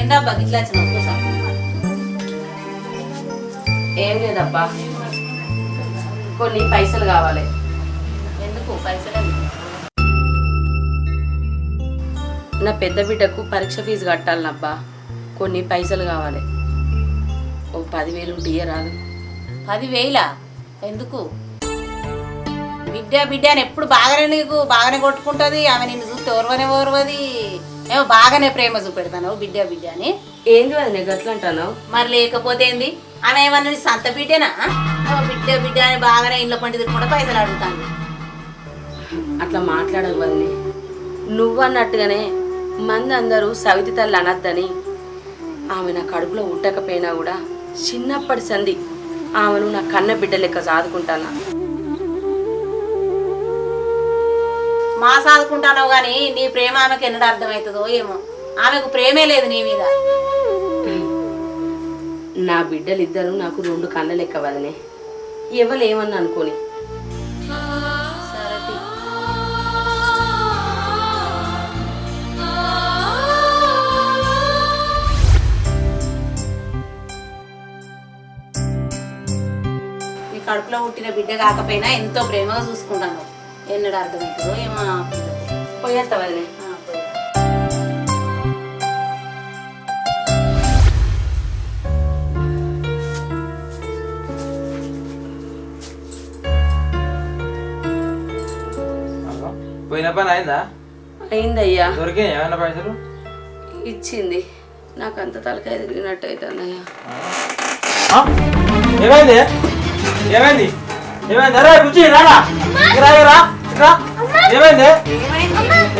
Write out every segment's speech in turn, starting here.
ఏందబ్బా గిట్లా వచ్చినావు కూసా ఏం లేదబ్బా, కొన్ని పైసలు కావాలి. ఎందుకు పైసలు ఎందుకు? నా పెద్ద బిడ్డకు పరీక్ష ఫీజు కట్టాలనబ్బా, కొన్ని పైసలు కావాలి. ఓ 10,000 ఉంటే రాదు. 10,000 ఎందుకు? బిడ్డ బిడ్డ అని ఎప్పుడు బాగానే నీకు బాగానే కొట్టుకుంటుంది. ఆమె నిన్ను చూస్తే ఓర్వది ఏమో బాగానే ప్రేమ చూపెడతాను బిడ్డ బిడ్డ అని. ఏంది అది నేను గట్ల అంటాను? మరి లేకపోతే ఏంది? ఆమె ఏమన్నా నీ సంత బిడ్డేనా? బిడ్డ బిడ్డ అని బాగానే ఇంట్లో పండి తిరుగుకుంటే పైసలు అడుగుతాను. అట్లా మాట్లాడకు వదిని. నువ్వన్నట్టుగానే మంది అందరూ సవితి తల్లి అనద్దని ఆమె నా కడుపులో ఉట్టకపోయినా కూడా చిన్నప్పటి సంధి ఆమెను నా కన్న బిడ్డ లెక్క సాదుకుంటానా. మా సాదుకుంటానో కానీ నీ ప్రేమ ఆమెకు ఎన్నడూ అర్థమవుతుందో ఏమో. ఆమెకు ప్రేమే లేదు నీ మీద. నా బిడ్డలిద్దరూ నాకు 2 కళ్ళ లెక్క వదినే. ఎవరు ఏమన్నా అనుకోని. సరే తీ. నీ కడుపులో పుట్టిన బిడ్డ కాకపోయినా ఎంతో ప్రేమగా చూసుకుంటాను. ఎన్నడూ అర్థమవుతుందో ఏమో. పోయేస్తా వదినే. పోయి. పోయిన పని అయిందా? అయిందయ్యా. దొరికినాయి ఏమన్నా పైసలు? ఇచ్చింది. నాకు అంత తలకాయ తిరిగినట్టు అవుతుందయ్యా. ఏమైంది ఏమైంది ఏమైంది? అరే బుజ్జి రారా, రా. ఏమైంది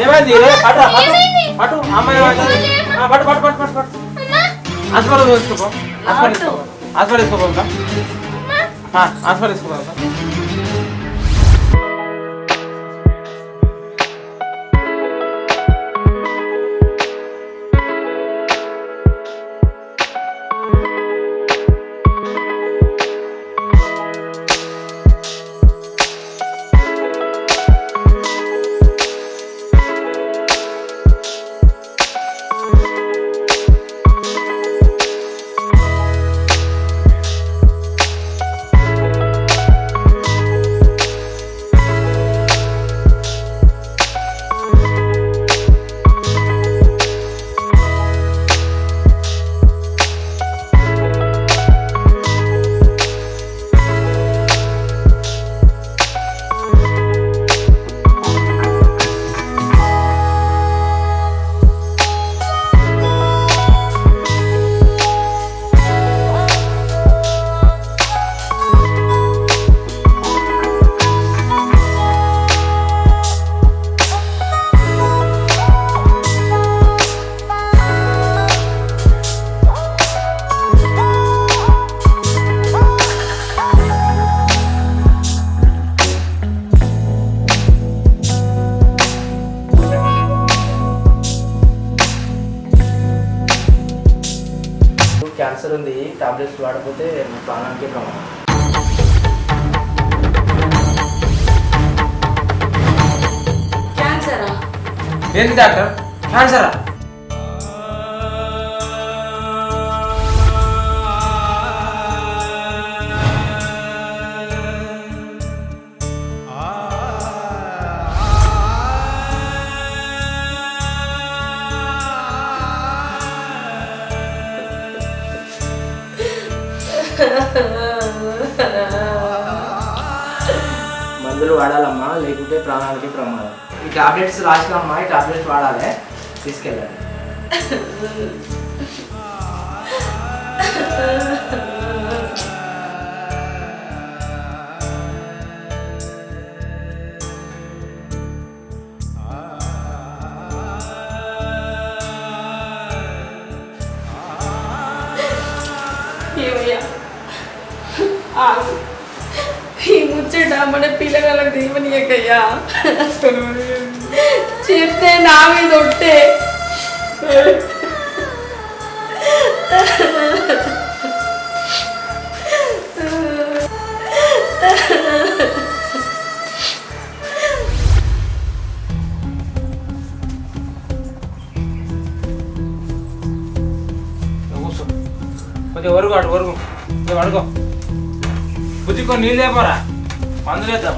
ఏమైంది? పట్టు పట్టు అమ్మాయి పట్టు పట్టు పట్టు పట్టు పట్టు. హాస్పిటల్ తీసుకోపో, హాస్పిటల్ తీసుకోపో, హాస్పిటల్ తీసుకోపో, హాస్పిటల్ తీసుకోపో. క్యాన్సర్ ఉంది, టాబ్లెట్స్ వాడకపోతే మీ ప్రాణానికే ప్రమాదం. క్యాన్సరా? ఏంటి డాక్టర్ క్యాన్సరా? మందులు వాడాలమ్మా, లేకుంటే ప్రాణాలకి ప్రమాదం. ఈ టాబ్లెట్స్ రాసినమ్మా, ఈ టాబ్లెట్స్ వాడాలి, తీసుకెళ్ళాలి. ఈ ముచ్చట మన పిల్లగాళ్ళకి దీవనీయకయ్యా. చెప్తే నా మీద ఒట్టే. కొంచెం వరకు అటు వరకు ఇక పడుకో. బుజ్జి కొన్ని నీళ్ళు లేపోరా, మందు లేద్దాం.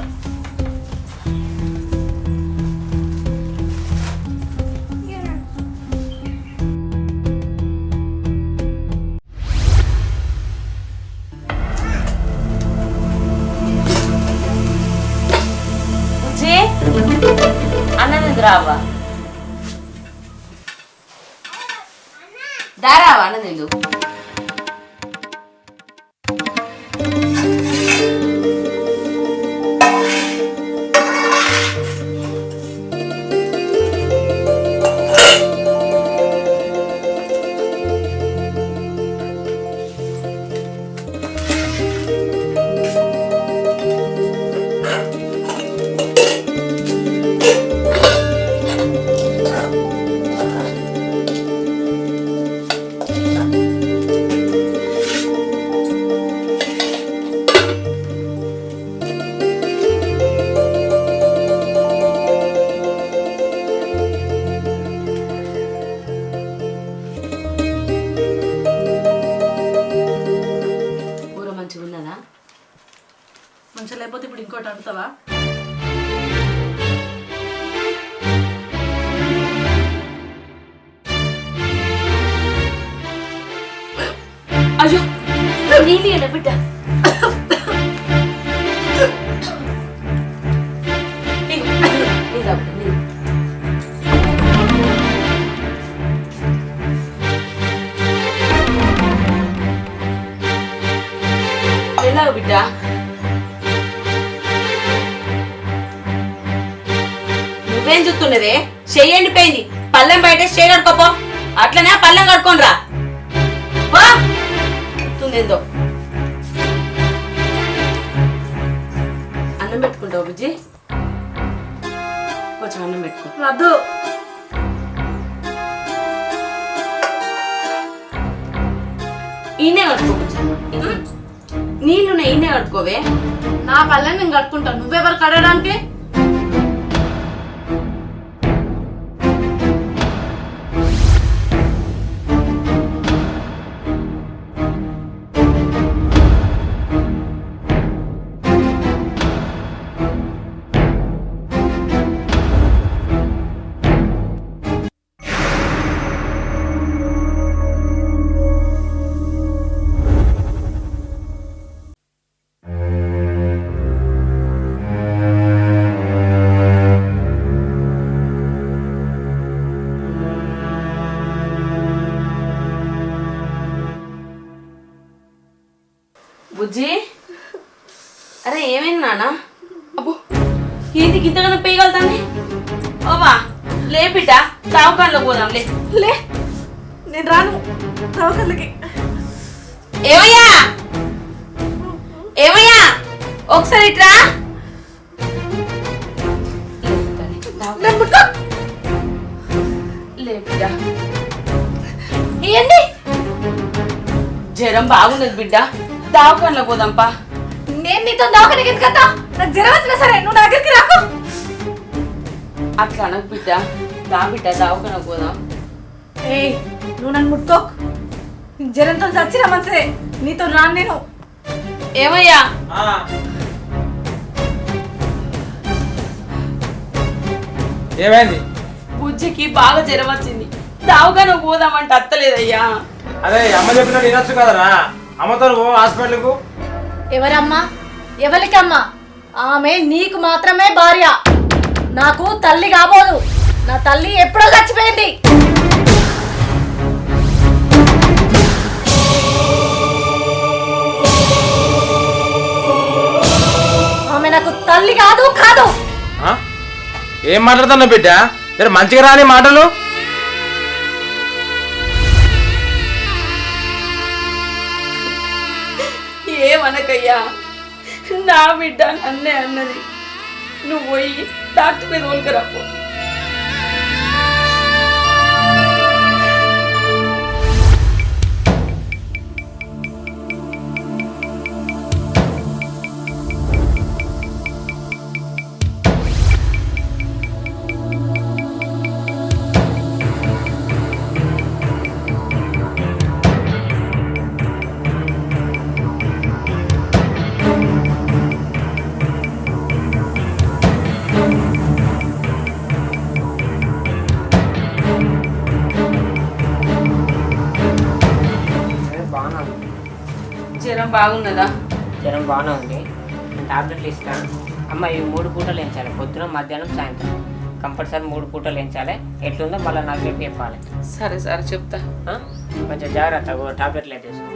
బుజ్జి అన్నది రావా దారావా అన్నది మంచిగా లేకపోతే ఇప్పుడు ఇంకోటి అడుగుతావా? అయ్యో నీళ్ళు బిడ్డ వెళ్ళావు బిడ్డ. నువ్వేం చూస్తున్నదే? చెయ్యి ఎండిపోయింది, పళ్ళెం బయట చేయి కడుకోపో. అట్లనే పళ్ళెం కడుకోని రా. ఏందో అన్నం పెట్టుకుంటావు బుజ్జి? కొంచెం అన్నం పెట్టుకో. వద్దు. ఈయనే కట్టుకో, నీళ్ళున్నాయి ఈయనే కట్టుకోవే. నా పళ్ళని నేను కట్టుకుంటాను, నువ్వెవరు కడగడానికి? బుజ్జి అరే ఏమైంది నాన్న? అబ్బో ఏంటి ఇంతగానో పేయగలుగుతాను? ఓవా లే బిడ్డ, తావకాల్లో పోదాం. లే లే, నేను రాను తవకలకి. ఏమయ్యా ఏమయ్యా ఒకసారి ఇట్రా. లే బిడ్డ, ఏంటి జ్వరం బాగున్నది బిడ్డ, దావకాల్లో పోదాంపా. నేను నీతో దవాఖానకి ఎందుకంతా? నాకు జ్వరం వచ్చినా సరే నువ్వు నా దగ్గరికి రాకు. అట్లా అనకు బిడ్డ, దా బిడ్డ దావకాలకు పోదాం. ఏయ్ నువ్వు నన్ను ముట్టుకోకు, జ్వరంతో చచ్చినా మంచిదే, నీతో రాను నేను. ఏమయ్యా ఏమైంది? బుజ్జికి బాగా జ్వరం వచ్చింది, దావకాలకు పోదామంటే అత్తలేదయ్యా. అదే అమ్మ చెప్పినట్టు వినొచ్చు కదరా, అమ్మతో పో హాస్పిటల్కు. ఎవరమ్మా? ఎవరికమ్మా? ఆమె నీకు మాత్రమే భార్య, నాకు తల్లి కాబోదు. నా తల్లి ఎప్పుడో చచ్చిపోయింది. ఆమె నాకు తల్లి కాదు కాదు. ఏం మాట్లాడుతున్నావు బిడ్డ? మీరు మంచిగా రాని మాటలు. ఏమనకయ్యా, నా బిడ్డ నన్నే అన్నది. నువ్వు పోయి డాక్టర్ మీద తోలుకరాపో. జ్వరం బాగున్నదా? జ్వరం బాగానే ఉంది. టాబ్లెట్లు ఇస్తాను అమ్మ. ఇవి 3 పూటలు వేయించాలి, పొద్దున మధ్యాహ్నం సాయంత్రం. కంపల్సరీ 3 పూటలు వేయించాలి. ఎట్లుందో మళ్ళీ నాకు రేపు చెప్పాలి. సరే సరే చెప్తా. కొంచెం జాగ్రత్త, టాబ్లెట్లు అయితే తీసుకో.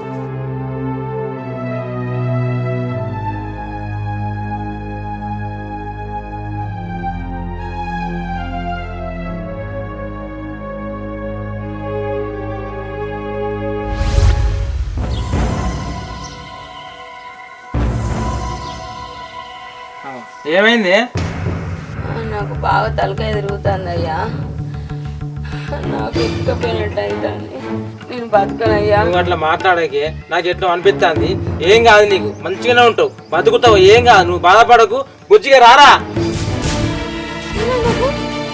ఏమైంది? నాకు బాగా తలకాయ తిరుగుతుంది అయ్యా. నాకు ఎక్కపోయినట్టు అవుతుంది. నేను బతకనయ్యా. నువ్వు అట్లా మాట్లాడకే నాకు ఎట్లా అనిపిస్తుంది. ఏం కాదు, నీకు మంచిగానే ఉంటావు, బతుకుతావు, ఏం కాదు. నువ్వు బాధపడకు, బుజ్జిగా రారా.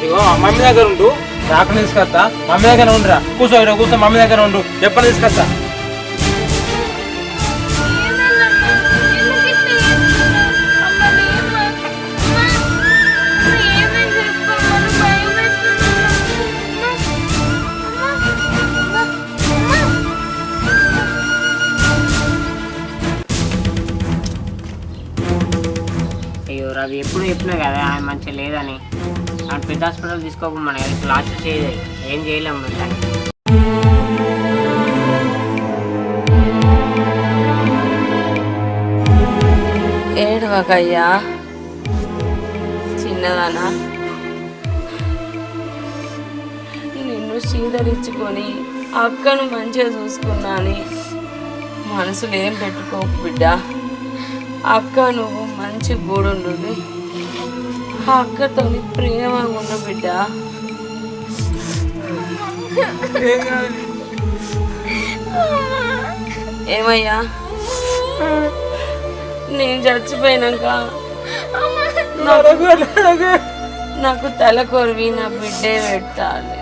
ఇగో మమ్మీ దగ్గర ఉండు, డాక్టర్ తీసుకొస్తా. మమ్మీ దగ్గర ఉండరా, కూర్చో ఇక్కడ కూర్చో. మమ్మీ దగ్గర ఉండు, ఎప్పుడు తీసుకొస్తా. అయ్యో రవి, ఎప్పుడు చెప్పినా కదా ఆయన మంచిగా లేదని. ఆయన పెద్ద హాస్పిటల్ తీసుకోకపోమని లాస్ట్ స్టేజ్, ఏం చేయలేము దాన్ని. ఏడవకయ్యా చిన్నదానా. నిన్ను సీదరించుకొని అక్కను మంచిగా చూసుకున్నాని మనసులో ఏం పెట్టుకోకు బిడ్డ. అక్క నువ్వు మంచి గూడుండు, ఆ అక్కతో ప్రేమగా ఉండు బిడ్డ. ఏమయ్యా, నేను చచ్చిపోయినాక నాకు తల కొరివి నా బిడ్డే పెట్టాలి.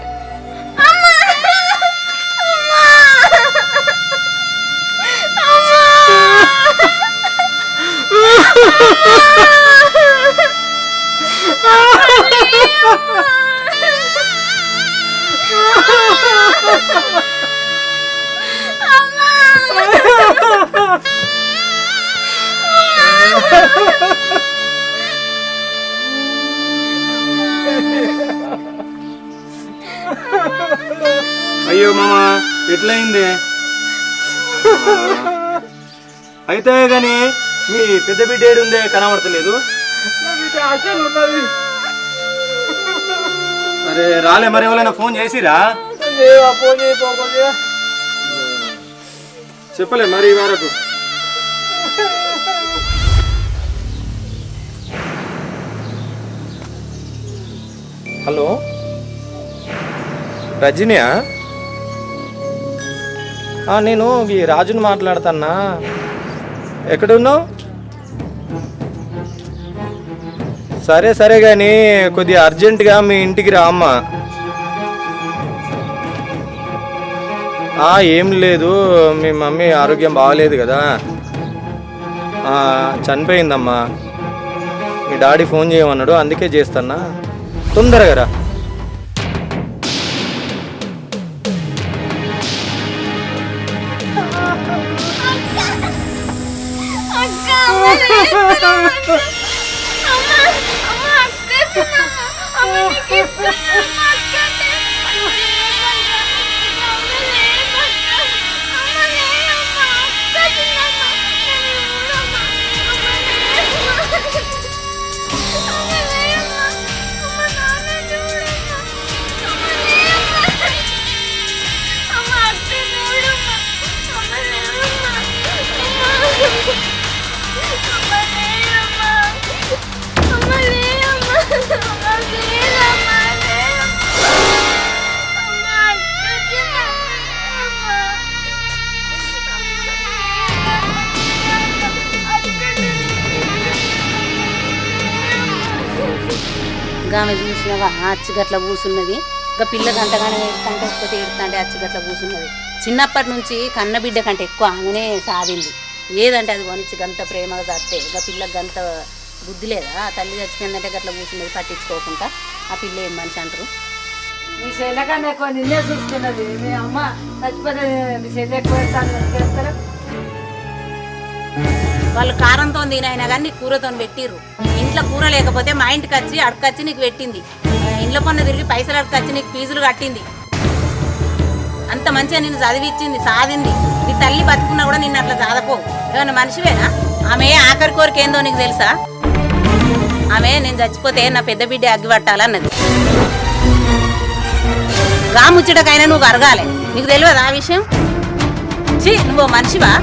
అయ్యో మామ, ఎట్లయింది? అయితే కానీ మీ పెద్ద బిడ్డ ఏడుందే కనబడతలేదు. అరే రాలే, మరి ఎవరైనా ఫోన్ చేసిరా? చెప్పలే మరి వరకు. హలో రజనీయా? నేను ఈ రాజుని మాట్లాడుతున్నా. ఎక్కడున్నావు? సరే సరే కానీ కొద్దిగా అర్జెంటుగా మీ ఇంటికి రా అమ్మా. ఏం లేదు, మీ మమ్మీ ఆరోగ్యం బాగలేదు కదా, చనిపోయిందమ్మా. మీ డాడీ ఫోన్ చేయమన్నాడు, అందుకే చేస్తున్నా. తొందరగా రా. ఆమె చూసినవా అచ్చిగట్ల కూసున్నది. ఇంకా పిల్ల గంటగానే ఏడుతుంటే ఒక్కటి ఏడుతుంటే అచ్చిగట్ల కూసున్నది. చిన్నప్పటి నుంచి కన్న బిడ్డ కంటే ఎక్కువ ఆమెనే సాధింది. ఏదంటే అది కొనిచ్చి గంత ప్రేమగా చస్తే ఇక పిల్లకి గంత బుద్ధి లేదా? తల్లి చచ్చిపోయిందంటే గట్ల కూర్చున్నది పట్టించుకోకుండా. ఆ పిల్ల ఏం మనిషి అంటారు? మీ చెల్లెకన్నా ఎక్కువ నిన్నే చూసుకున్నది. మీ అమ్మ చచ్చిపోతే మీ చెల్లె ఎక్కువ చేస్తారు. వాళ్ళు కారంతో తినైనా కానీ నీకు కూరతో పెట్టిర్రు. ఇంట్లో కూర లేకపోతే మా ఇంటికి వచ్చి అడకొచ్చి నీకు పెట్టింది. ఇంట్లో పన్ను తిరిగి పైసలు అడకొచ్చి నీకు ఫీజులు కట్టింది. అంత మంచిగా నిన్ను చదివిచ్చింది, సాధింది. నీ తల్లి బతుకున్నా కూడా నిన్ను అట్లా చదవపోవు. ఏమన్నా మనిషివేనా? ఆమె ఆఖరి కోరిక ఏందో నీకు తెలుసా? ఆమె నేను చచ్చిపోతే నా పెద్ద బిడ్డ అగ్గి పట్టాలన్నది. రాముచ్చటకైనా నువ్వు అరగాలి. నీకు తెలియదు ఆ విషయం? ఛీ, నువ్వు మనిషివా?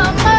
అమ్మా